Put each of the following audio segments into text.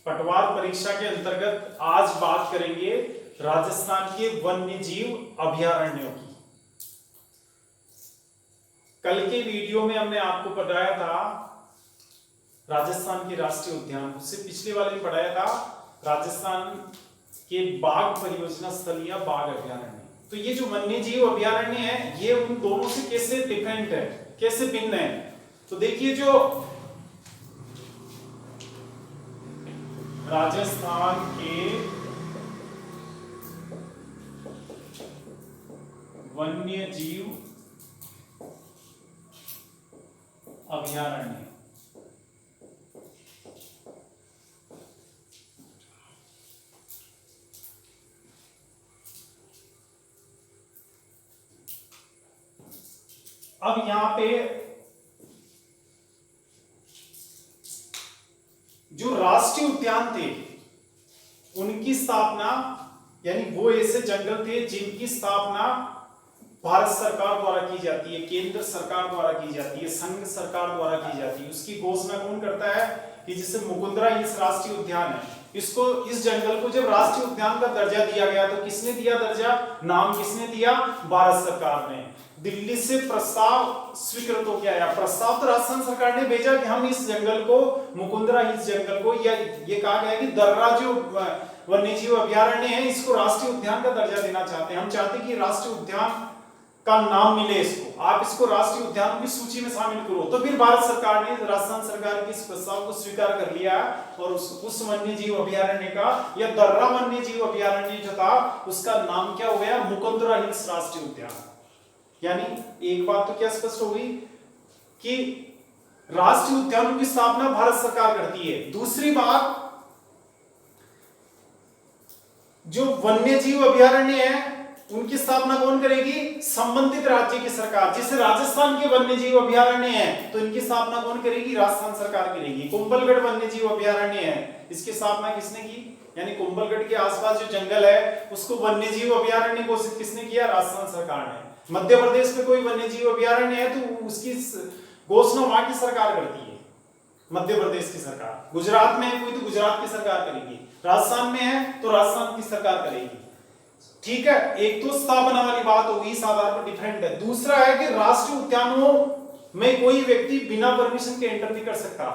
पटवार परीक्षा के अंतर्गत आज बात करेंगे राजस्थान के वन्य जीव अभयारण्यों की। कल के वीडियो में हमने आपको बताया था राजस्थान के राष्ट्रीय उद्यान, उससे पिछले वाले में पढ़ाया था राजस्थान के बाघ परियोजना स्थल या बाघ अभयारण्य। तो ये जो वन्य जीव अभयारण्य है ये उन दोनों से कैसे डिफरेंट है, कैसे भिन्न है। तो देखिए जो राजस्थान के वन्य जीव अभयारण्य, अब यहां पे जो राष्ट्रीय उद्यान थे उनकी स्थापना, यानी वो ऐसे जंगल थे जिनकी स्थापना भारत सरकार द्वारा की जाती है, केंद्र सरकार द्वारा की जाती है, संघ सरकार द्वारा की जाती है। उसकी घोषणा कौन करता है कि जैसे मुकुंदरा हिल्स राष्ट्रीय उद्यान है, इसको, इस जंगल को जब राष्ट्रीय उद्यान का दर्जा दिया गया तो किसने दिया दर्जा, नाम किसने दिया, भारत सरकार ने। दिल्ली से प्रस्ताव स्वीकृत हो गया, या प्रस्ताव तो राजस्थान सरकार ने भेजा कि हम इस जंगल को, मुकुंदरा हिल्स जंगल को, या ये कहा गया कि दर्रा जो वन्य जीव अभयारण्य है इसको राष्ट्रीय उद्यान का दर्जा देना चाहते हैं। हम चाहते हैं कि राष्ट्रीय उद्यान का नाम मिले इसको, आप इसको राष्ट्रीय उद्यान की सूची में शामिल करो। तो फिर भारत सरकार ने, राजस्थान सरकार के इस प्रस्ताव को स्वीकार कर लिया और उस वन्य जीव अभयारण्य का, या दर्रा वन्य जीव अभयारण्य जो था उसका नाम क्या हो गया, मुकुंदरा हिल्स राष्ट्रीय उद्यान। यानी एक बात तो क्या स्पष्ट हो गई कि राष्ट्रीय उद्यानों की स्थापना भारत सरकार करती है। दूसरी बात, जो वन्य जीव अभयारण्य है उनकी स्थापना कौन करेगी, संबंधित राज्य की सरकार। जैसे राजस्थान के वन्य जीव अभयारण्य है तो इनकी स्थापना कौन करेगी, राजस्थान सरकार करेगी। कुंभलगढ़ वन्य जीव अभयारण्य है, इसकी स्थापना किसने की, यानी कुंभलगढ़ के आसपास जो जंगल है उसको वन्य जीव अभयारण्य घोषित किसने किया, राजस्थान सरकार ने। मध्य प्रदेश में कोई वन्य जीव अभयारण्य है तो उसकी घोषणा वहां की सरकार करती है, मध्य प्रदेश की सरकार। गुजरात में है कोई तो गुजरात की सरकार करेगी, राजस्थान में है तो राजस्थान की सरकार करेगी। ठीक है, एक तो स्थापना वाली बात होगी, इस आधार पर डिफरेंट है। दूसरा है कि राष्ट्रीय उद्यानों में कोई व्यक्ति बिना परमिशन के एंटर नहीं कर सकता,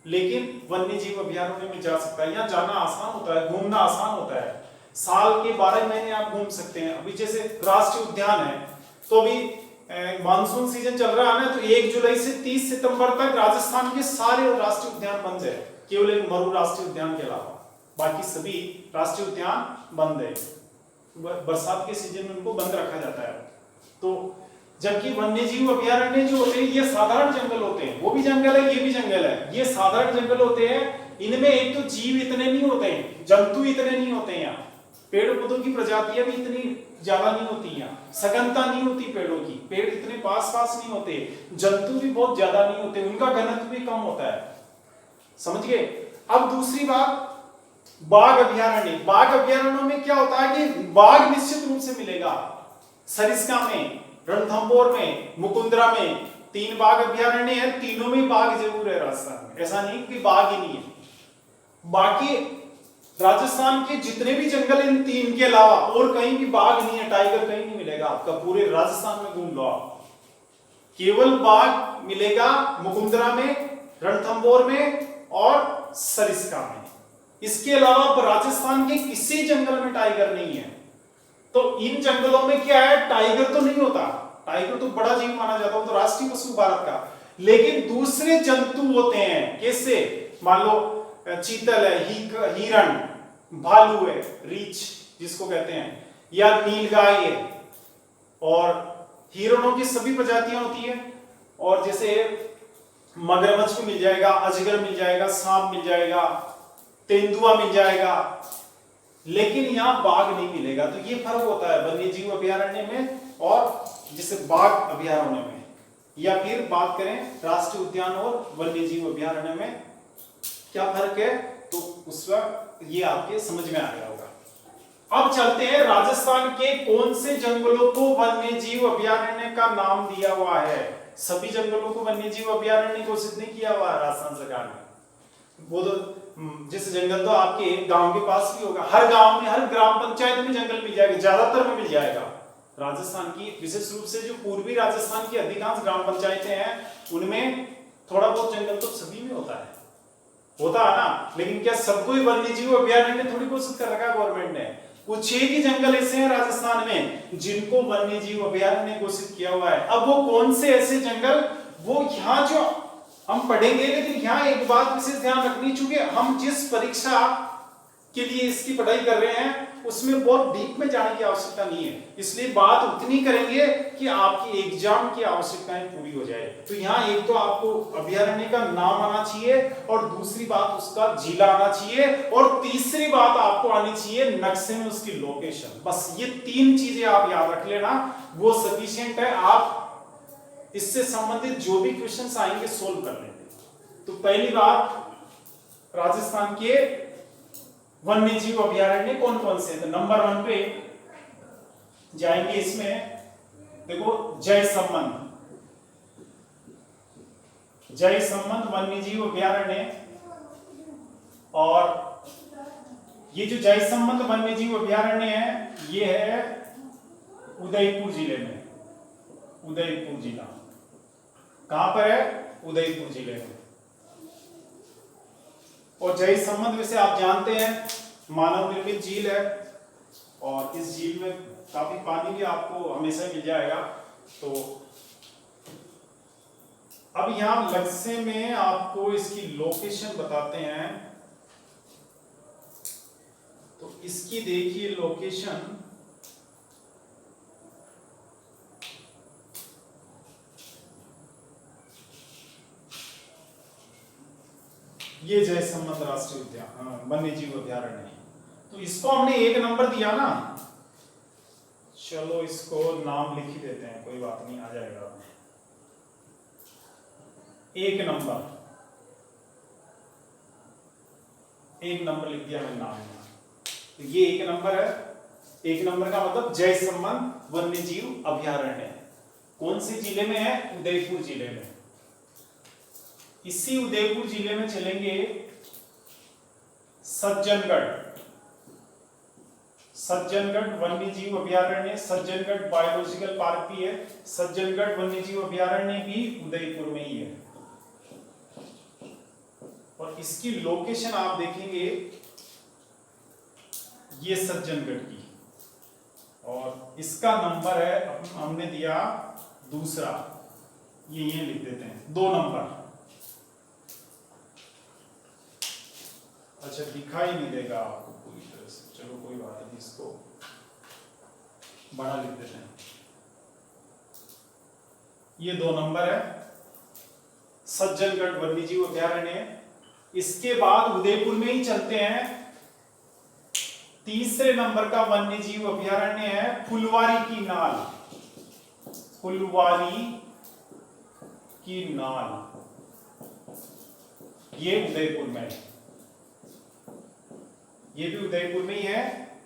लेकिन वन्य जीव अभयारण्य में जा सकता है। यहाँ जाना आसान होता है, घूमना आसान होता है, साल के 12 महीने आप घूम सकते हैं। अभी जैसे राष्ट्रीय उद्यान है तो अभी मानसून सीजन चल रहा है ना, तो 1 जुलाई से 30 सितंबर तक राजस्थान के सारे राष्ट्रीय उद्यान बंद है, केवल एक मरु राष्ट्रीय उद्यान के अलावा बाकी सभी राष्ट्रीय उद्यान बंद है। बरसात के सीजन में उनको बंद रखा जाता है। तो जबकि वन्य जीव अभयारण्य जो होते हैं ये साधारण जंगल होते हैं, वो भी जंगल है ये भी जंगल है, ये साधारण जंगल होते हैं। इनमें एक तो जीव इतने नहीं होते हैं, जंतु इतने नहीं होते हैं, यहाँ पेड़ पौधों की प्रजातियां भी इतनी ज्यादा नहीं होती, यहाँ सघनता नहीं होती पेड़ों की, पेड़ इतने पास पास नहीं होते, जंतु भी बहुत ज्यादा नहीं होते, उनका घनत्व भी कम होता है। समझ गए। अब दूसरी बात, बाघ अभयारण्य। बाघ अभयारण्यों में क्या होता है कि बाघ निश्चित रूप से मिलेगा, सरिस्का में, रणथंभौर में, मुकुंदरा में 3 बाघ अभयारण्य है, तीनों में बाघ जरूर है राजस्थान में, ऐसा नहीं कि बाघ ही नहीं है। बाकी राजस्थान के जितने भी जंगल इन 3 के अलावा और कहीं भी बाघ नहीं है, टाइगर कहीं नहीं मिलेगा आपका, पूरे राजस्थान में घूम लो आप, केवल बाघ मिलेगा मुकुंदरा में, रणथंभौर में और सरिस्का में। इसके अलावा राजस्थान के किसी जंगल में टाइगर नहीं है। तो इन जंगलों में क्या है, टाइगर तो नहीं होता, टाइगर तो बड़ा जीव माना जाता है, तो राष्ट्रीय पशु भारत का, लेकिन दूसरे जंतु होते हैं। कैसे, मान लो चीतल है, हिरण, भालू है, रीछ जिसको कहते हैं, या नीलगाय है, और हिरणों की सभी प्रजातियां होती है, और जैसे मगरमच्छ भी मिल जाएगा, अजगर मिल जाएगा, सांप मिल जाएगा, तेंदुआ मिल जाएगा, लेकिन यहाँ बाघ नहीं मिलेगा। तो ये फर्क होता है वन्य जीव अभयारण्य में और जैसे बाघ अभयारण्य में। या फिर बात करें राष्ट्रीय उद्यान और वन्य जीव अभयारण्य में क्या फर्क है, तो उस वक्त ये आपके समझ में आ गया होगा। अब चलते हैं, राजस्थान के कौन से जंगलों को वन्य जीव अभयारण्य का नाम दिया हुआ है। सभी जंगलों को वन्य जीव अभयारण्य घोषित नहीं किया हुआ राजस्थान सरकार ने। वो तो जैसे जंगल तो आपके गांव के पास भी होगा, हर गांव में हर ग्राम पंचायत में जंगल मिल जाएगा, ज्यादातर में मिल जाएगा। राजस्थान की विशेष रूप से जो पूर्वी राजस्थान की अधिकांश ग्राम पंचायतें हैं उनमें थोड़ा बहुत जंगल तो सभी में होता है ना। लेकिन क्या सबको ही वन्य जीव अभयारण्य थोड़ी घोषित कर रखा है गवर्नमेंट ने। कुछ एक ही जंगल ऐसे हैं राजस्थान में जिनको वन्य जीव अभयारण्य घोषित किया हुआ है। अब वो कौन से ऐसे जंगल, वो यहाँ जो हम पढ़ेंगे, लेकिन यहाँ एक बात विशेष ध्यान रखनी, चूंकि हम जिस परीक्षा के लिए इसकी पढ़ाई कर रहे हैं उसमें बहुत डीप में जाने की आवश्यकता नहीं है, इसलिए बात उतनी करेंगे कि आपकी एग्जाम की आवश्यकताएं पूरी हो जाए। तो यहाँ एक तो आपको अभयारण्य का नाम आना चाहिए, और दूसरी बात उसका जिला आना चाहिए, और तीसरी बात आपको आनी चाहिए नक्शे में उसकी लोकेशन। बस ये 3 चीजें आप याद रख लेना, वो सफिशिएंट है। आप इससे संबंधित जो भी क्वेश्चंस आएंगे सोल्व कर लेंगे। तो पहली बात, राजस्थान के वन्य जीव अभयारण्य कौन कौन से हैं? तो नंबर 1 पे जाएंगे। इसमें देखो जयसंबंध वन्य जीव अभयारण्य, और ये जो जयसंबंध वन्य जीव अभयारण्य है ये है उदयपुर जिले में। उदयपुर जिला कहां पर है? उदयपुर जिले में। और जयसंबंध वैसे आप जानते हैं मानव निर्मित झील है, और इस झील में काफी पानी भी आपको हमेशा मिल जाएगा। तो अब यहां नक्शे में आपको इसकी लोकेशन बताते हैं। तो इसकी देखिए लोकेशन, ये जयसंबंध राष्ट्रीय उद्यान वन्य जीव अभयारण्य। तो इसको हमने 1 नंबर दिया ना, चलो इसको नाम लिख ही देते हैं, कोई बात नहीं, आ जाएगा। 1 नंबर लिख दिया मैंने नाम में। तो ये 1 नंबर है। 1 नंबर का मतलब जयसंबंध वन्य जीव अभयारण्य कौन से जिले में है? उदयपुर जिले में। इसी उदयपुर जिले में चलेंगे सज्जनगढ़ वन्य जीव अभयारण्य। सज्जनगढ़ बायोलॉजिकल पार्क भी है। सज्जनगढ़ वन्य जीव अभयारण्य भी उदयपुर में ही है। और इसकी लोकेशन आप देखेंगे ये सज्जनगढ़ की, और इसका नंबर है हमने दिया दूसरा, ये लिख देते हैं 2 नंबर। अच्छा दिखाई नहीं देगा आपको पूरी तरह से, चलो कोई बात नहीं, इसको बड़ा लिख देते हैं। ये 2 नंबर है सज्जनगढ़ वन्यजीव अभयारण्य। इसके बाद उदयपुर में ही चलते हैं, तीसरे नंबर का वन्यजीव अभयारण्य है फुलवारी की नाल। फुलवारी की नाल ये उदयपुर में है, ये भी उदयपुर में ही है।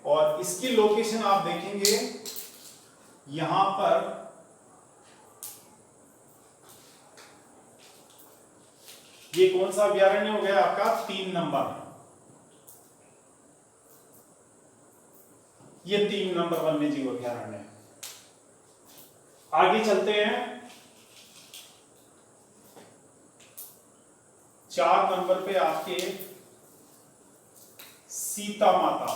और इसकी लोकेशन आप देखेंगे यहां पर, ये कौन सा अभयारण्य हो गया आपका? 3 नंबर। ये 3 नंबर वन्य जीव अभयारण्य। आगे चलते हैं, 4 नंबर पे आपके सीता माता।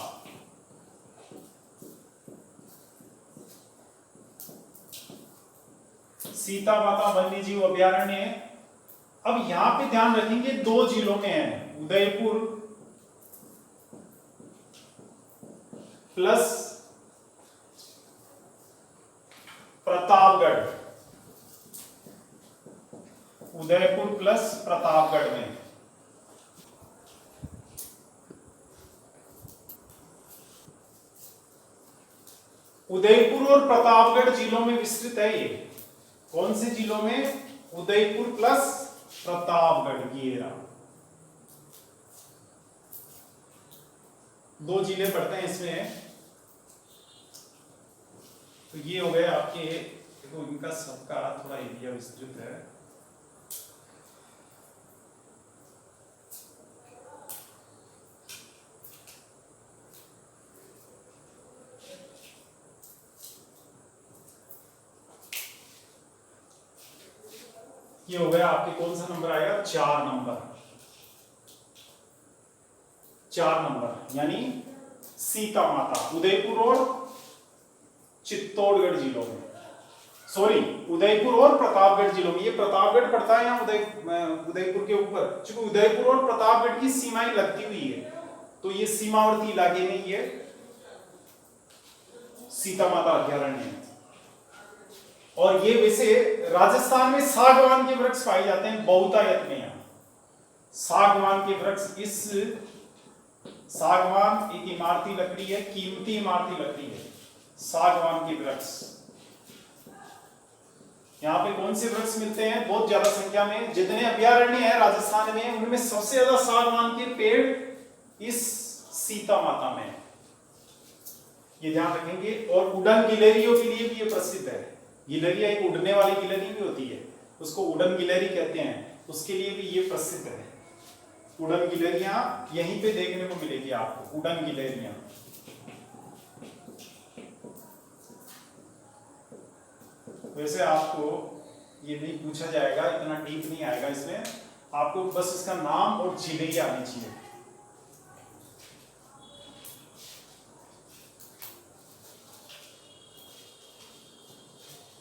सीता माता वन्य जीव अभयारण्य। अब यहां पे ध्यान रखेंगे 2 जिलों में है, उदयपुर प्लस प्रतापगढ़। उदयपुर प्लस प्रतापगढ़ में। उदयपुर और प्रतापगढ़ जिलों में विस्तृत है ये। कौन से जिलों में? उदयपुर प्लस प्रतापगढ़। ये रहा 2 जिले पड़ते हैं इसमें। तो ये हो गए आपके, देखो इनका सबका थोड़ा एरिया विस्तृत है। ये हो गया आपके, कौन सा नंबर आएगा, 4 नंबर, 4 नंबर, यानी सीता माता उदयपुर और चित्तौड़गढ़ जिलों में, सॉरी उदयपुर और प्रतापगढ़ जिलों में। ये प्रतापगढ़ पड़ता है यहाँ उदयपुर के ऊपर, क्योंकि उदयपुर और प्रतापगढ़ की सीमाएं लगती हुई है, तो ये सीमावर्ती इलाके में ये सीता माता अभ्यारण्य है। और ये वैसे राजस्थान में सागवान के वृक्ष पाए जाते हैं बहुतायत में। यहाँ सागवान के वृक्ष, इस सागवान एक इमारती लकड़ी है, कीमती इमारती लकड़ी है, सागवान के वृक्ष। यहाँ पे कौन से वृक्ष मिलते हैं बहुत ज्यादा संख्या में, जितने अभ्यारण्य है राजस्थान में उनमें सबसे ज्यादा सागवान के पेड़ इस सीता माता में, ये ध्यान रखेंगे। और उड़न गिलहरियों के लिए भी ये प्रसिद्ध है। गिलहरियां एक उड़ने वाली गिलहरी भी होती है, उसको उड़न गिलहरी कहते हैं, उसके लिए भी ये प्रसिद्ध है। उड़न गिलहरियां यहीं पे देखने को मिलेगी आपको, उड़न गिलहरियां। वैसे आपको ये नहीं पूछा जाएगा, इतना डीप नहीं आएगा इसमें, आपको बस इसका नाम और जिले आनी चाहिए।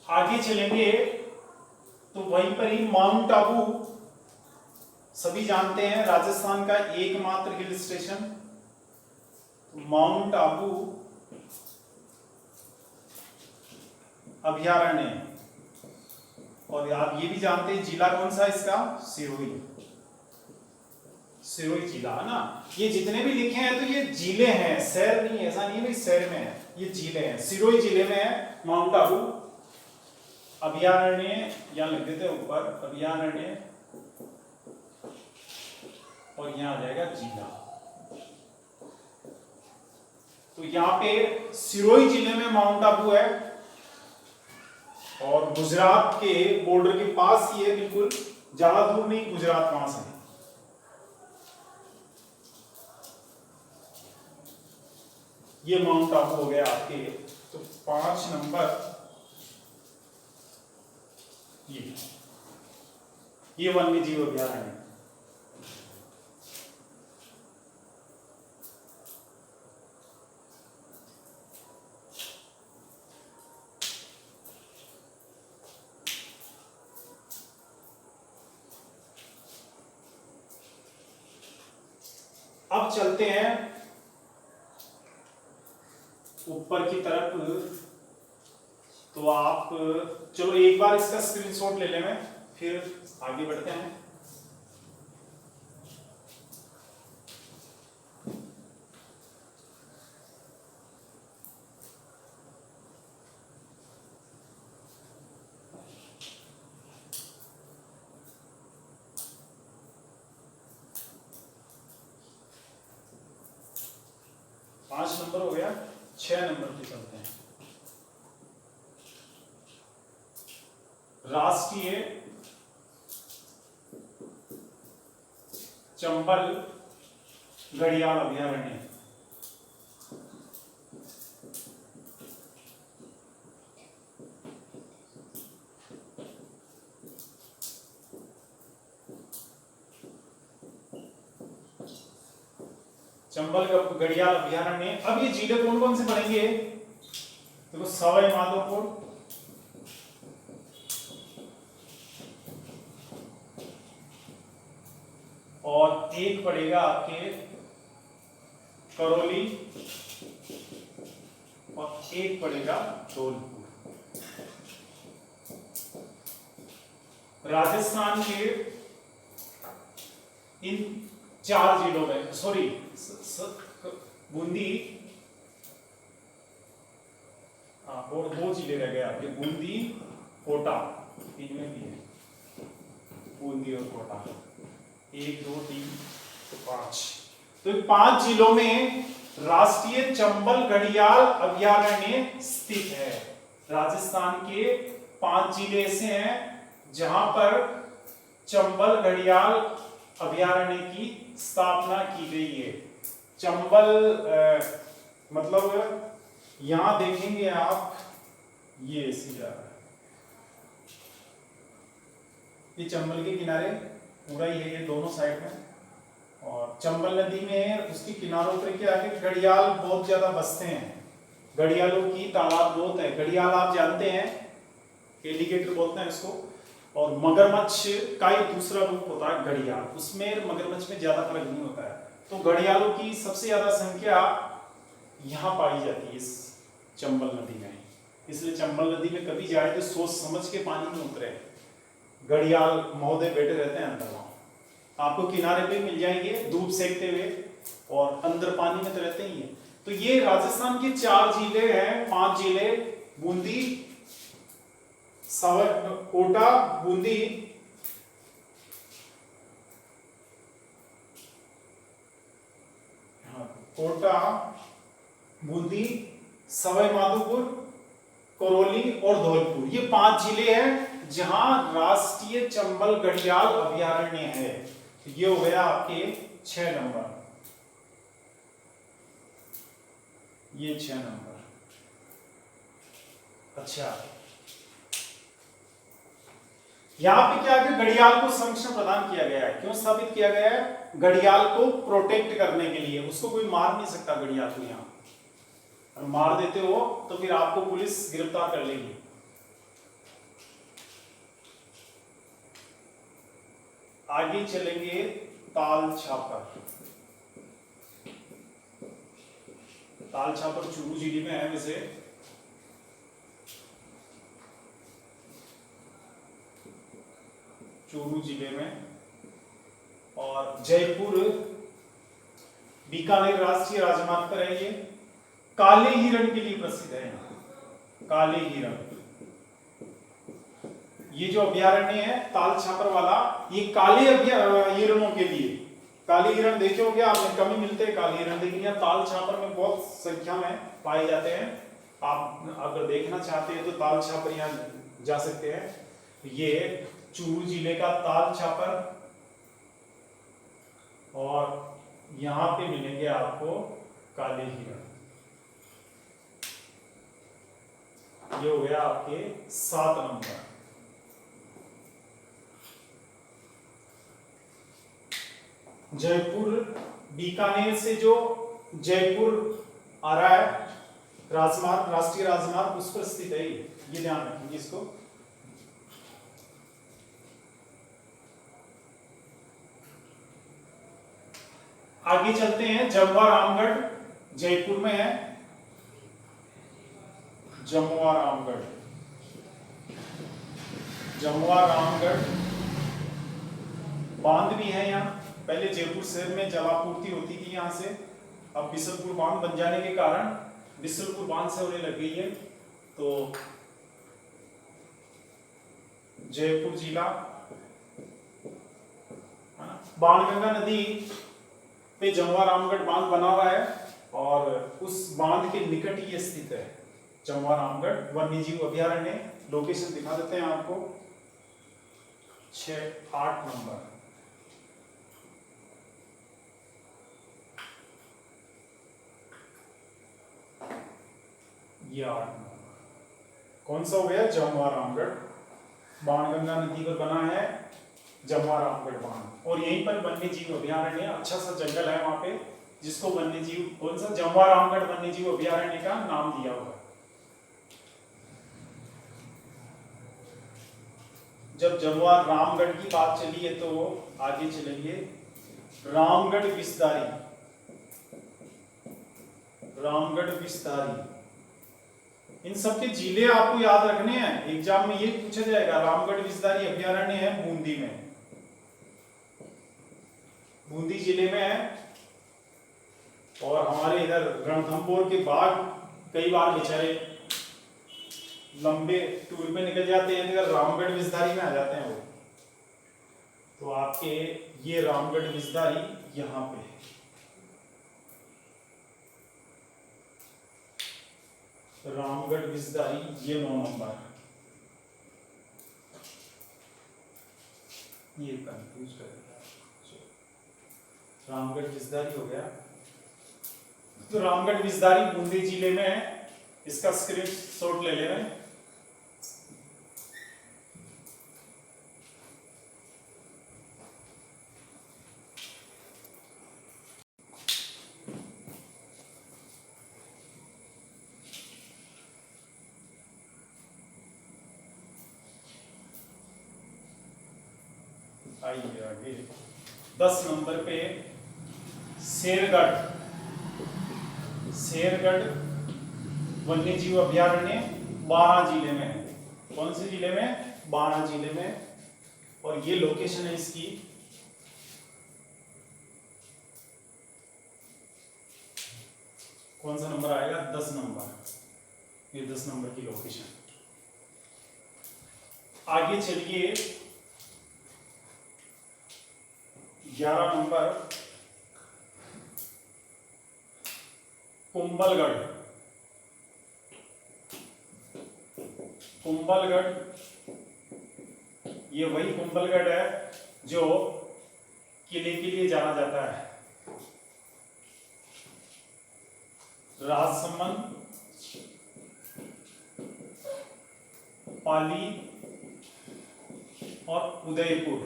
आगे चलेंगे तो वहीं पर ही माउंट आबू, सभी जानते हैं राजस्थान का एकमात्र हिल स्टेशन माउंट आबू अभ्यारण्य। और आप ये भी जानते हैं जिला कौन सा इसका, सिरोही, सिरोही जिला है ना। ये जितने भी लिखे हैं तो ये जिले हैं, शहर नहीं है, ऐसा नहीं है शहर में है, ये जिले हैं। सिरोही जिले में है माउंट आबू अभ्यारण्य, यहां लिख देते हैं ऊपर अभ्यारण्य, और यहां आ जाएगा जिला। तो यहां पे सिरोही जिले में माउंट आबू है, और गुजरात के बॉर्डर के पास ही है, बिल्कुल ज्यादा दूर नहीं, गुजरात वहां से। ये माउंट आबू हो गया आपके। तो 5 नंबर ये वन्य जीव अभ्यारण्य। अब चलते हैं ऊपर की तरफ। तो आप चलो एक बार इसका स्क्रीनशॉट ले लें, मैं फिर आगे बढ़ते हैं। पांच नंबर हो गया, 6 नंबर पे चलते हैं। राष्ट्रीय चंबल घड़ियाल अभ्यारण्य। चंबल घड़ियाल अभ्यारण्य। अब ये जिले कौन कौन से पड़ेंगे, देखो सवाई माधोपुर, और एक पड़ेगा आपके करौली, और एक पड़ेगा धौलपुर। राजस्थान के इन 4 जिलों में, सॉरी बूंदी, और 2 जिले रह गए आपके, बूंदी कोटा, इनमें भी है बूंदी और कोटा, 1 2 3 5। तो 5 जिलों में राष्ट्रीय चंबल घड़ियाल अभ्यारण्य स्थित है। राजस्थान के 5 जिले ऐसे हैं जहां पर चंबल घड़ियाल अभ्यारण्य की स्थापना की गई है। चंबल मतलब यहां देखेंगे आप, ये ऐसे जा रहा है, ये चंबल के किनारे पूरा ही है, ये दोनों साइड में। और चंबल नदी में उसके किनारों पर क्या है, घड़ियाल बहुत ज्यादा बसते हैं, घड़ियालों की तादाद बहुत है। घड़ियाल आप जानते हैं, एलिगेटर बोलते हैं इसको। और मगरमच्छ का ही दूसरा रूप होता है घड़ियाल, उसमें मगरमच्छ में ज्यादा फर्क नहीं होता है। तो घड़ियालों की सबसे ज्यादा संख्या यहाँ पाई जाती है इस चंबल नदी में। इसलिए चंबल नदी में कभी जाए तो सोच समझ के पानी में उतरे। घड़ियाल महोदय बैठे रहते हैं अंदर, वहां आपको किनारे पे मिल जाएंगे धूप सेकते हुए, और अंदर पानी में तो रहते ही है। तो ये राजस्थान के 4 जिले हैं, 5 जिले, बूंदी, कोटा, बूंदी, कोटा, बूंदी, सवाई माधोपुर, करौली और धौलपुर, ये 5 जिले हैं जहां राष्ट्रीय चंबल घड़ियाल अभयारण्य है। ये हो गया आपके 6 नंबर, ये 6 नंबर। अच्छा, यहां पे क्या है, घड़ियाल को संरक्षण प्रदान किया गया है। क्यों स्थापित किया गया है? घड़ियाल को प्रोटेक्ट करने के लिए। उसको कोई मार नहीं सकता घड़ियाल को, यहां और मार देते हो तो फिर आपको पुलिस गिरफ्तार कर लेगी। आगे चलेंगे, ताल छापर। ताल छापर चूरू जिले में है वैसे। चूरू जिले में, और जयपुर बीकानेर राष्ट्रीय राजमार्ग पर है। ये काले हिरण के लिए प्रसिद्ध है। काले हिरण, ये जो अभयारण्य है ताल छापर वाला, ये काले हिरणों के लिए। काले हिरण देखे होंगे आपने, कम ही मिलते हैं काले हिरण, लेकिन यहाँ ताल छापर में बहुत संख्या में पाए जाते हैं। आप अगर देखना चाहते हैं तो ताल छापर यहाँ जा सकते हैं। ये चूरू जिले का ताल छापर, और यहां पे मिलेंगे आपको काले हिरण। ये हो गया आपके 7 नंबर। जयपुर, बीकानेर से जो जयपुर आ रहा है राजमार्ग, राष्ट्रीय राजमार्ग, उस पर स्थित है ये ध्यान रखेंगे इसको। आगे चलते हैं, जमुआ रामगढ़ जयपुर में है। जमुआ रामगढ़, जमुआ रामगढ़ बांध भी है यहाँ। पहले जयपुर शहर में जलापूर्ति होती थी यहाँ से, अब बिसलपुर बांध बन जाने के कारण बिसलपुर बांध से होने लग गई है। तो जयपुर जिला, बाणगंगा नदी पे जमुआ रामगढ़ बांध बना हुआ है, और उस बांध के निकट ही स्थित है जमुआ रामगढ़ वन्यजीव अभयारण्य। लोकेशन दिखा देते हैं आपको, 8 नंबर। ये 8 नंबर कौन सा हो गया? जमुआ रामगढ़, बाणगंगा नदी पर बना है जमुआ रामगढ़ बांध। और यहीं पर वन्य जीव अभयारण्य, अच्छा सा जंगल है वहां पे, जिसको वन्य जीव, कौन सा? जमुआ रामगढ़ वन्य जीव अभयारण्य का नाम दिया हुआ है। जब जमुआ रामगढ़ की बात चली है तो आगे चलेंगे, रामगढ़ विस्तारी। रामगढ़ विस्तारी, इन सबके जिले आपको याद रखने हैं, एग्जाम में ये पूछा जाएगा। रामगढ़ विस्तारी अभयारण्य है बूंदी में, बूंदी जिले में है। और हमारे इधर रणथंभौर के बाघ कई बार बेचारे लंबे टूर पे निकल जाते हैं, तो रामगढ़ विस्तारी में आ जाते हैं वो। तो आपके ये रामगढ़ विस्तारी यहाँ पे है। रामगढ़ विस्तारी, ये 9 नंबर। ये कंफ्यूज कर दिया, रामगढ़ विस्तारी हो गया। तो रामगढ़ विस्तारी बूंदी जिले में है, इसका स्क्रीनशॉट ले लेना। आइए आगे 10 नंबर पे शेरगढ़ वन्य जीव अभयारण्य बारां जिले में है। कौन से जिले में? बारां जिले में। और ये लोकेशन है इसकी कौन सा नंबर आएगा? 10 नंबर। ये 10 नंबर की लोकेशन। आगे चलिए 11 नंबर कुंभलगढ़ ये वही कुंभलगढ़ है जो किले के लिए जाना जाता है। राजसमंद, पाली और उदयपुर,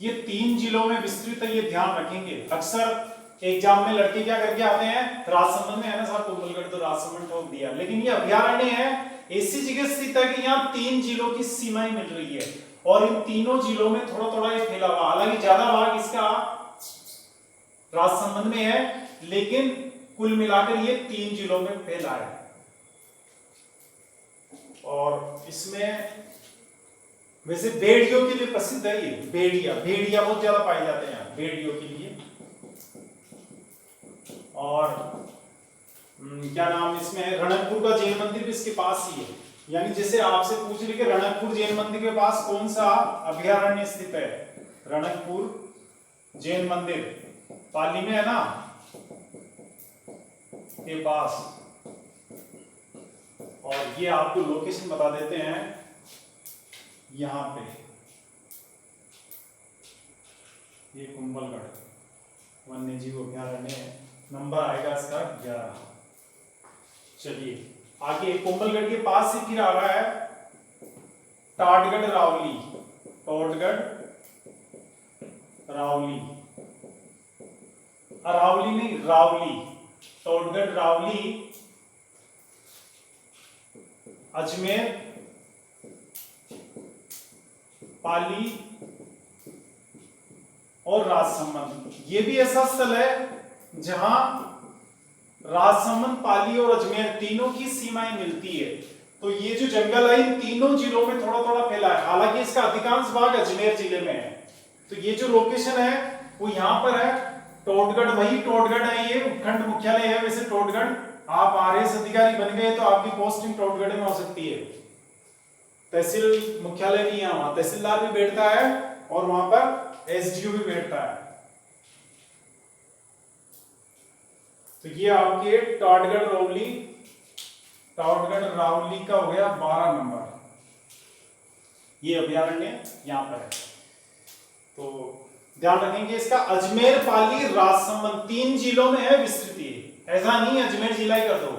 ये 3 जिलों में विस्तृत है। ये ध्यान रखेंगे। अक्सर एग्जाम में लड़के क्या करके आते हैं, राजसमंद में है ना साहब कुंभलगढ़, तो राजसमंद ठोक दिया। लेकिन ये अभयारण्य है, ऐसी जगह स्थित है कि यहाँ 3 जिलों की सीमाएं मिल रही है और इन तीनों जिलों में थोड़ा थोड़ा ये फैला हुआ। हालांकि ज्यादा भाग इसका राजसमंद में है, लेकिन कुल मिलाकर ये 3 जिलों में फैला है। और इसमें वैसे भेड़ियों के लिए प्रसिद्ध है। ये भेड़िया बहुत ज्यादा पाए जाते हैं यहाँ भेड़ियों के लिए। और क्या नाम इसमें है, रणकपुर का जैन मंदिर भी इसके पास ही है। यानी जैसे आपसे पूछ रहे कि रणकपुर जैन मंदिर के पास कौन सा अभयारण्य स्थित है? रणकपुर जैन मंदिर पाली में है ना, के पास। और ये आपको लोकेशन बता देते हैं यहां पे, ये कुंभलगढ़ वन्य जीव अभयारण्य है। नंबर आएगा इसका 11। चलिए आगे कुंभलगढ़ के पास से फिर आ रहा है टाटगढ़ रावली। अरावली नहीं, रावली। टोटगढ़ रावली अजमेर, पाली और राजसमंद। ये भी ऐसा स्थल है जहां राजसमंद, पाली और अजमेर तीनों की सीमाएं मिलती है। तो ये जो जंगल है इन तीनों जिलों में थोड़ा थोड़ा फैला है। हालांकि इसका अधिकांश भाग अजमेर जिले में है। तो ये जो लोकेशन है वो यहां पर है टोटगढ़। वही टोटगढ़ है, ये उपखंड मुख्यालय है। वैसे टोटगढ़ आप आरएएस अधिकारी बन गए तो आपकी पोस्टिंग टोटगढ़ में हो सकती है। तहसील मुख्यालय नहीं है वहां, तहसीलदार भी बैठता है और वहां पर एसडीओ भी बैठता है। तो ये आपके टाटगढ़ रावली का हो गया 12 नंबर। ये अभयारण्य यहां पर है। तो ध्यान रखेंगे इसका, अजमेर, पाली, राजसमंद 3 जिलों में है विस्तृत। ऐसा नहीं अजमेर जिला ही कर दो।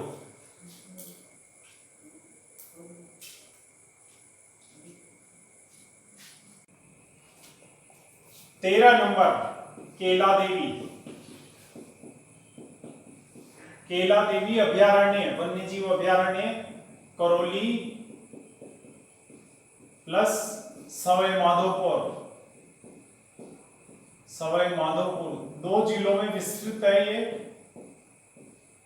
तेरह नंबर केला देवी अभयारण्य, वन्य जीव अभयारण्य करौली प्लस सवाई माधोपुर 2 जिलों में विस्तृत है। ये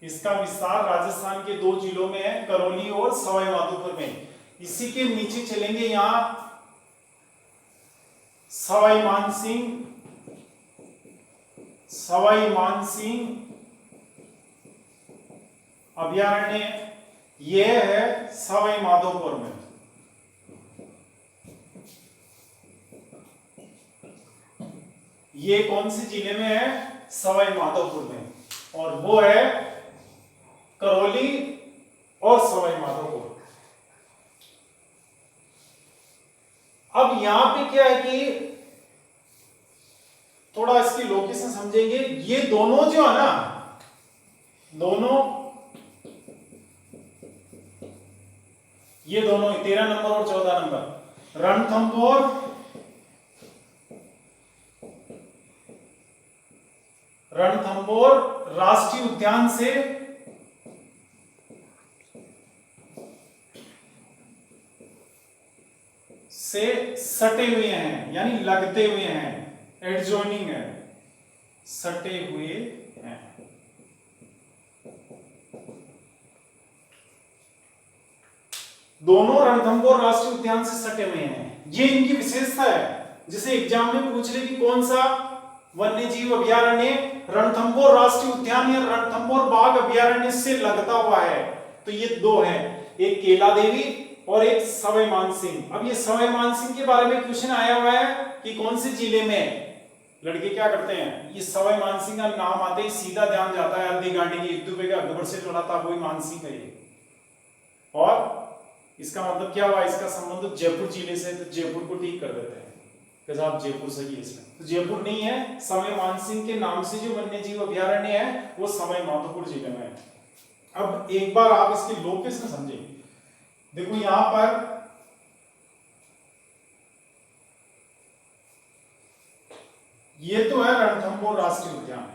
इसका विस्तार राजस्थान के 2 जिलों में है, करौली और सवाई माधोपुर में। इसी के नीचे चलेंगे यहां सवाई मानसिंह अभयारण्य, यह है सवाई माधोपुर में। ये कौन से जिले में है? सवाई माधोपुर में। और वो है करौली और सवाई माधोपुर। अब यहां पे क्या है कि थोड़ा इसकी लोकेशन समझेंगे। ये दोनों जो है ना, ये दोनों 13 नंबर और 14 नंबर रणथंभौर राष्ट्रीय उद्यान से सटे हुए हैं, यानी लगते हुए हैं। एडजॉइनिंग है, सटे हुए हैं। दोनों रणथंभौर राष्ट्रीय उद्यान से सटे हुए हैं, ये इनकी विशेषता है। जिसे एग्जाम में पूछ ले कि कौन सा वन्य जीव अभयारण्य रणथंभौर राष्ट्रीय उद्यान या रणथंभौर बाघ अभयारण्य से लगता हुआ है, तो ये दो है, एक केला देवी और एक सवाई मानसिंह। अब ये सवाई मानसिंह के बारे में क्वेश्चन आया हुआ है कि कौन से जिले में। लड़के क्या करते हैं, ये सवाई मानसिंह का नाम आते ही सीधा ध्यान जाता है हल्दी गांडी की एक दुबे का अकबर से जोड़ा था, वही मानसिंह है ये। और इसका मतलब क्या हुआ, इसका संबंध तो जयपुर जिले से, तो जयपुर को ठीक कर देते हैं कि साहब जयपुर सही है इसमें, तो जयपुर नहीं है। सवाई मानसिंह के नाम से जो वन्य जीव अभयारण्य है वो सवाई माधोपुर जिले में है। अब एक बार आप इसकी लोकेशन समझे, देखो यहां पर ये तो है रणथंभौर राष्ट्रीय उद्यान।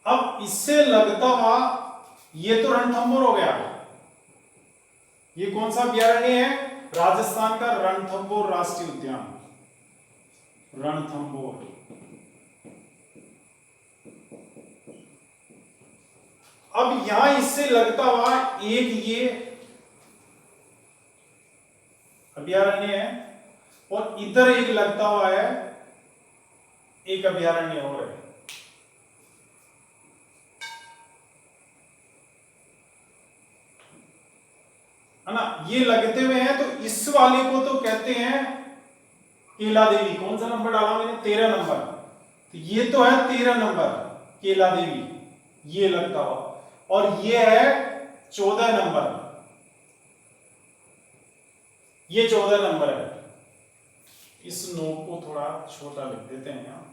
अब इससे लगता हुआ ये तो रणथंभौर हो गया। ये कौन सा अभयारण्य है, राजस्थान का रणथंभौर राष्ट्रीय उद्यान, रणथंभौर। अब यहां इससे लगता हुआ एक ये अभयारण्य है और इधर एक लगता हुआ है एक अभयारण्य और है। ना, ये लगते हुए हैं, तो इस वाले को तो कहते हैं केला देवी। कौन सा नंबर डाला मैंने, 13 नंबर। तो ये तो है 13 नंबर केला देवी, ये लगता हुआ, और ये है 14 नंबर, ये 14 नंबर है। इस नोट को थोड़ा छोटा लिख देते हैं यहां।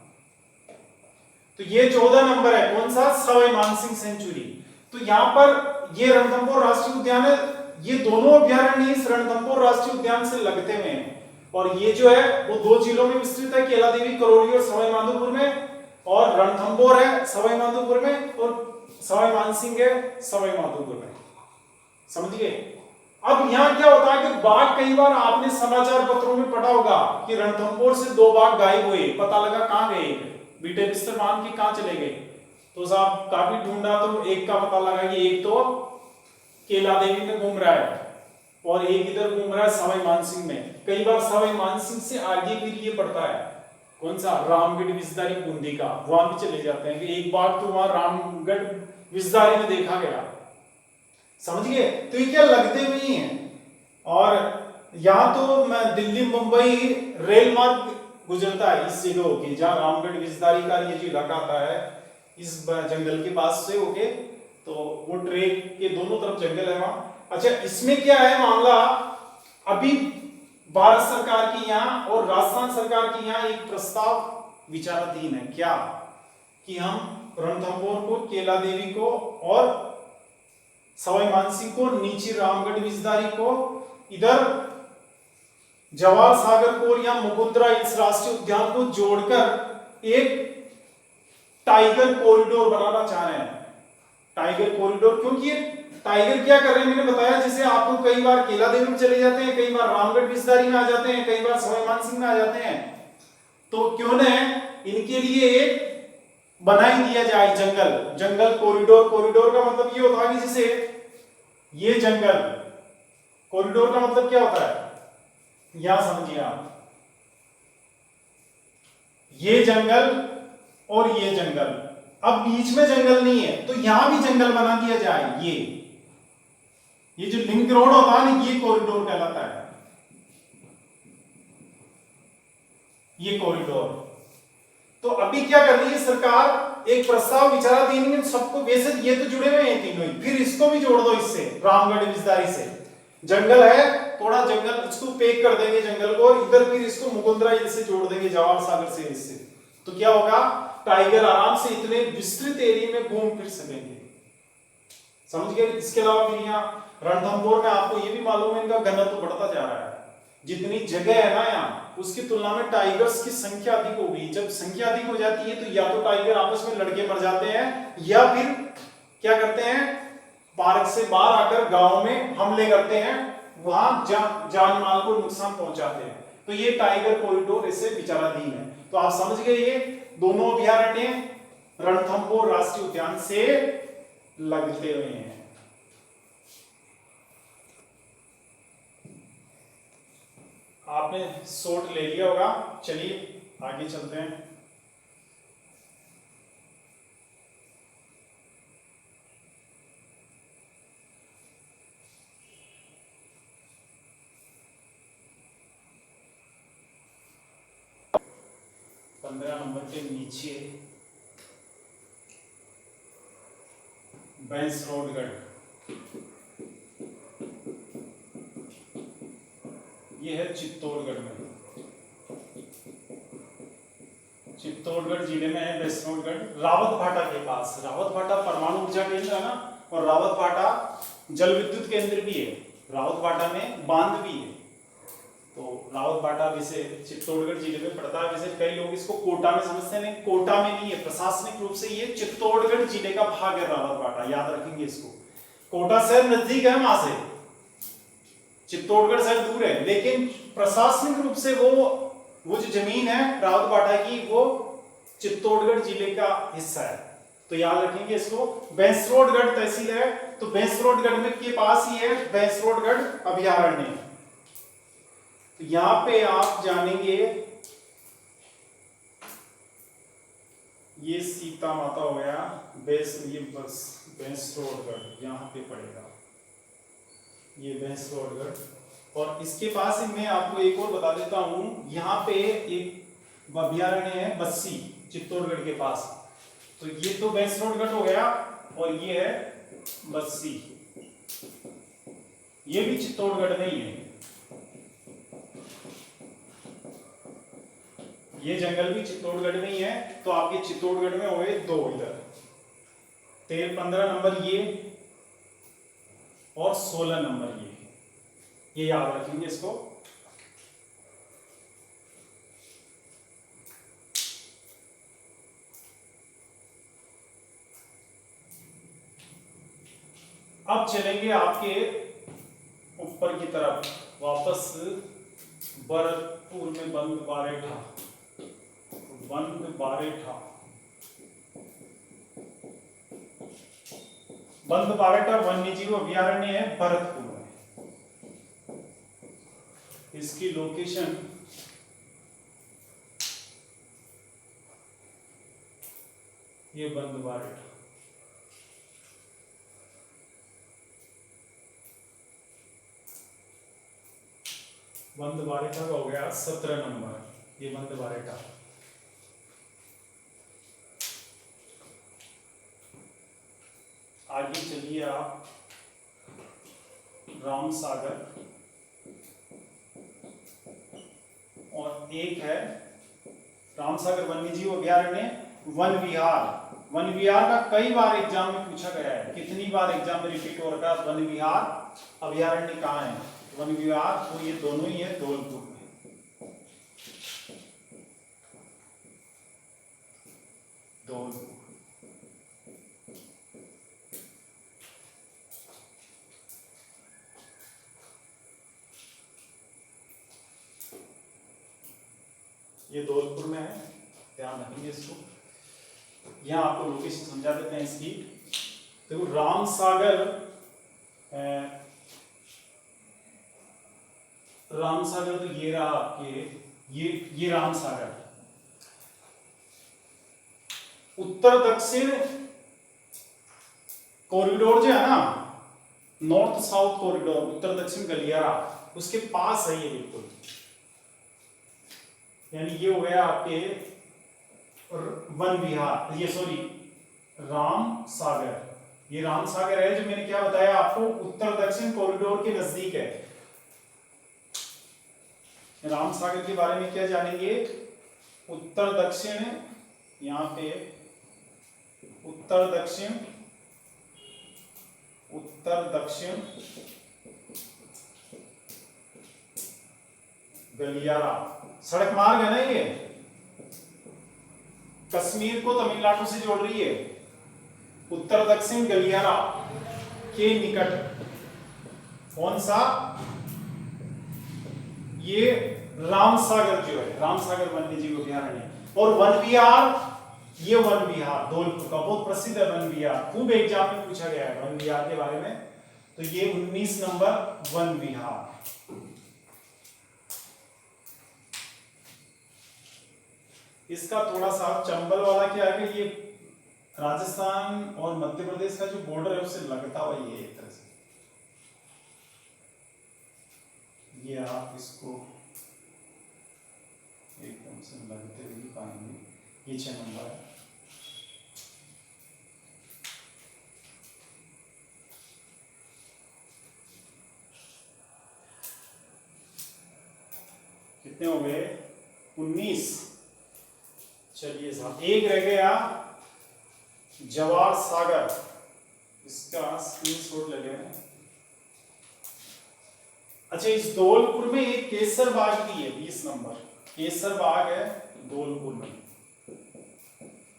तो ये 14 नंबर है, कौन सा, सवाई मानसिंह सेंचुरी। तो यहां पर ये रणथंभौर राष्ट्रीय उद्यान है, ये दोनों अभयारण्य इस रणथंभौर राष्ट्रीय उद्यान से लगते हुए हैं। और ये जो है वो 2 जिलों में विस्तृत है, केला देवी करौली और सवाई माधोपुर में, और रणथंभौर है सवाई माधोपुर में, और सवाई मानसिंह है सवाई माधोपुर में। समझ गए। अब यहां क्या होता है कि बाघ, कई बार आपने समाचार पत्रों में पढ़ा होगा कि रणथंभौर से 2 बाघ गायब हुए, पता लगा कहां गए, बीटे बिस्तर बांध के कहां चले गए। तो साहब काफी ढूंढा तो एक का पता लगा कि एक तो केला देवी में घूम रहा है और एक इधर घूम रहा है सवाई मानसिंह में। कई बार सवाई मानसिंह से आगे भी ये पड़ता है, कौन सा, रामगढ़ विजदारी बूंदी का, वहां भी चले जाते हैं कि एक बार तो वहां रामगढ़ विजदारी में देखा गया। समझ गए। तो ये क्या लगते हुए ही हैं। और यहां तो मैं दिल्ली मुंबई रेल मार्ग गुजरता है इस जगह की, जहां रामगढ़ विजदारी का ये जो इलाका आता है इस जंगल के पास से होके, तो वो ट्रेक के दोनों तरफ जंगल है वहां। अच्छा, इसमें क्या है मामला, अभी भारत सरकार की यहाँ और राजस्थान सरकार की यहाँ एक प्रस्ताव विचाराधीन है, क्या, कि हम रणथंभौर को, केला देवी को और सवाई मानसिंह को, नीचे रामगढ़ विजदारी को, इधर जवाहर सागर को या मुकुंदरा हिल्स राष्ट्रीय उद्यान को जोड़कर एक टाइगर कॉरिडोर बनाना चाह रहे हैं। टाइगर कॉरिडोर, क्योंकि ये टाइगर क्या कर रहे हैं मैंने बताया, जैसे आपको कई बार केला देवी में चले जाते हैं, कई बार रामगढ़ विजदारी में आ जाते हैं, कई बार सवाई मानसिंह में आ जाते हैं, तो क्यों न इनके लिए एक बना ही दिया जाए जंगल, जंगल कॉरिडोर। कॉरिडोर का मतलब ये होता है कि जैसे ये जंगल, कॉरिडोर का मतलब क्या होता है, यहां समझिए आप, ये जंगल और ये जंगल, अब बीच में जंगल नहीं है तो यहां भी जंगल बना दिया जाए। ये जो लिंक रोड होता है ना, ये कॉरिडोर कहलाता है, ये कॉरिडोर। तो अभी क्या कर रही है सरकार, एक प्रस्ताव विचाराधीन में, सबको, वैसे ये तो जुड़े हुए हैं तीनों ही, फिर इसको भी जोड़ दो इससे, रामगढ़ विजदारी से। जंगल है, थोड़ा जंगल इसको पैक कर देंगे जंगल को, और इधर फिर इसको मुकुंदरा हिल से जोड़ देंगे, जवाहर सागर से इससे। तो क्या होगा, टाइगर आराम से इतने विस्तृत एरिया में घूम फिर सकेंगे। समझ गए। इसके अलावा फिर यहाँ रणथंभौर में आपको ये भी मालूम है इनका घनत्व बढ़ता जा रहा है, जितनी जगह है ना यहाँ उसकी तुलना में टाइगर्स की संख्या अधिक होगी। जब संख्या अधिक हो जाती है तो या तो टाइगर आपस में लड़के मर जाते हैं, या फिर क्या करते हैं, पार्क से बाहर आकर गांव में हमले करते हैं, वहां जान माल को नुकसान पहुंचाते हैं। तो ये टाइगर कॉरिडोर इससे विचाराधीन है। तो आप समझ गए ये दोनों अभयारण्य रणथंभौर राष्ट्रीय उद्यान से लगते हुए हैं। आपने शॉट ले लिया होगा, चलिए आगे चलते हैं। पंद्रह नंबर के नीचे बैंसरोडगढ़, ये है चित्तौड़गढ़ में, चित्तौड़गढ़ जिले में है बैंसरोडगढ़, रावतभाटा के पास। रावतभाटा परमाणु ऊर्जा केंद्र है ना, और रावतभाटा जल विद्युत केंद्र भी है, रावतभाटा में बांध भी है। तो रावतभाटा वैसे चित्तौड़गढ़ जिले में पड़ता है। वैसे कई लोग इसको कोटा में समझते हैं, नहीं कोटा में नहीं है, प्रशासनिक रूप से ये चित्तौड़गढ़ जिले का भाग है रावतभाटा, याद रखेंगे इसको। कोटा शहर नजदीक है वहां से, चित्तौड़गढ़ शहर दूर है, लेकिन प्रशासनिक रूप से वो जो जमीन है रावतभाटा की, वो चित्तौड़गढ़ जिले का हिस्सा है। तो याद रखेंगे इसको। बैंसरोडगढ़ तहसील है, तो बैंसरोडगढ़ में के पास ही है बैंसरोडगढ़ अभयारण्य। तो यहां पे आप जानेंगे, ये सीता माता हो गया, ये बस बैंसरोडगढ़ यहां पे पड़ेगा, ये बैंसरोडगढ़। और इसके पास ही मैं आपको एक और बता देता हूं, यहाँ पे एक अभयारण्य है बस्सी, चित्तौड़गढ़ के पास। तो ये तो बैंसरोडगढ़ हो गया, और ये है बस्सी, ये भी चित्तौड़गढ़ में ही है। ये जंगल भी चित्तौड़गढ़ में ही है। तो आपके चित्तौड़गढ़ में हो गए दो, इधर 15 नंबर ये, और 16 नंबर ये याद रखेंगे इसको। अब चलेंगे आपके ऊपर की तरफ वापस, भरतपुर में बंदबारेठा, बंदबारेठा वन्यजीव अभयारण्य है भरतपुर में। इसकी लोकेशन ये बंदबारेठा, बंदबारेठा का हो गया 17 नंबर, ये बंदबारेठा। आगे चलिए आप, रामसागर, और एक है रामसागर वन्यजीव अभयारण्य वन विहार। वन विहार का कई बार एग्जाम में पूछा गया है, कितनी बार एग्जाम में रिपीट हो रखा है। वन विहार अभयारण्य कहाँ है? वन विहार तो ये दोनों ही है, धौलपुर में। धौलपुर, ये धौलपुर में है, ध्यान रखेंगे इसको। यहाँ आपको लोकेशन समझा देते हैं इसकी। देखो रामसागर, रामसागर तो ये रहा आपके, ये रामसागर। उत्तर दक्षिण कॉरिडोर जो है ना, नॉर्थ साउथ कॉरिडोर, उत्तर दक्षिण गलियारा, उसके पास है ये बिल्कुल। यानी ये हो गया आपके वन विहार, ये सॉरी राम सागर। ये राम सागर है जो मैंने क्या बताया आपको, उत्तर दक्षिण कॉरिडोर के नजदीक है। राम सागर के बारे में क्या जानेंगे, उत्तर दक्षिण, यहां पे उत्तर दक्षिण गलियारा, सड़क मार्ग है ना ये, कश्मीर को तमिलनाडु से जोड़ रही है। उत्तर दक्षिण गलियारा के निकट कौन सा, ये रामसागर जो है, रामसागर वन्य जीव अभयारण्य। और वन विहार, ये वन विहार धौलपुर का बहुत प्रसिद्ध है वन विहार, खूब एग्जाम में पूछा गया है वन विहार के बारे में। तो ये 19 नंबर वन विहार। इसका थोड़ा सा चंबल वाला क्या है कि ये राजस्थान और मध्य प्रदेश का जो बॉर्डर है उससे लगता हुआ ये एक तरह से, ये आप इसको एकदम से लगते हुए पाएंगे। ये 6 नंबर है। कितने हो गए? 19। चलिए साहब, एक रह गया जवार सागर, इसका स्क्रीनशॉट ले लें। अच्छा, इस धौलपुर में एक केसर बाग भी है, 20 नंबर केसर बाग है धौलपुर में।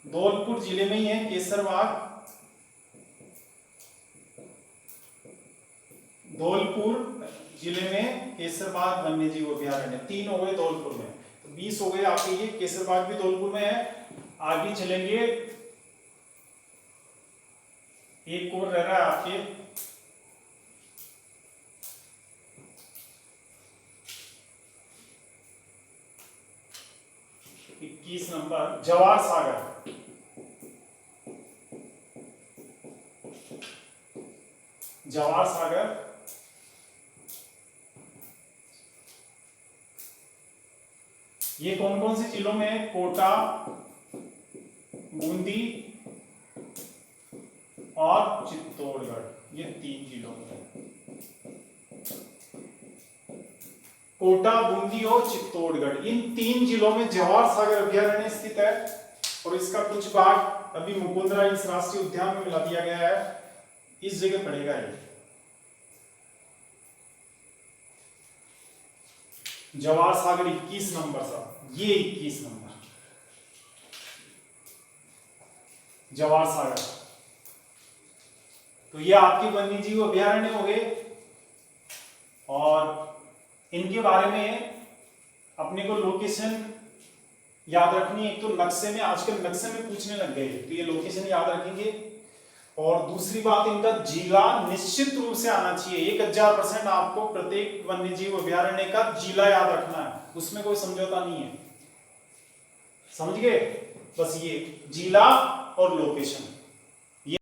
धौलपुर जिले में ही है केसर बाग। धौलपुर जिले में केसर बाग वन्य जीव अभयारण्य। 3 हो गए धौलपुर में, तो 20 हो गए आपके। ये केसर बाग भी धौलपुर में है। आगे चलेंगे, एक और रह रहा है आपके 21 नंबर जवार सागर। जवार सागर ये कौन कौन से जिलों में है? कोटा, बूंदी और चित्तौड़गढ़, ये 3 जिलों में है। कोटा, बूंदी और चित्तौड़गढ़, इन 3 जिलों में जवार सागर अभयारण्य स्थित है। और इसका कुछ भाग अभी मुकुंदरा इस राष्ट्रीय उद्यान में मिला दिया गया है। इस जगह पड़ेगा ये जवार सागर। 21 नंबर साहब, ये 21 नंबर जवार सागर। तो ये आपके वन्य जीव अभयारण्य हो गए। और इनके बारे में अपने को लोकेशन याद रखनी है। एक तो नक्शे में, आजकल नक्शे में पूछने लग गए, तो ये लोकेशन याद रखेंगे। और दूसरी बात, इनका जिला निश्चित रूप से आना चाहिए। 1000% आपको प्रत्येक वन्य जीव अभयारण्य का जिला याद रखना है, उसमें कोई समझौता नहीं है। समझ गए? बस ये जिला और लोकेशन।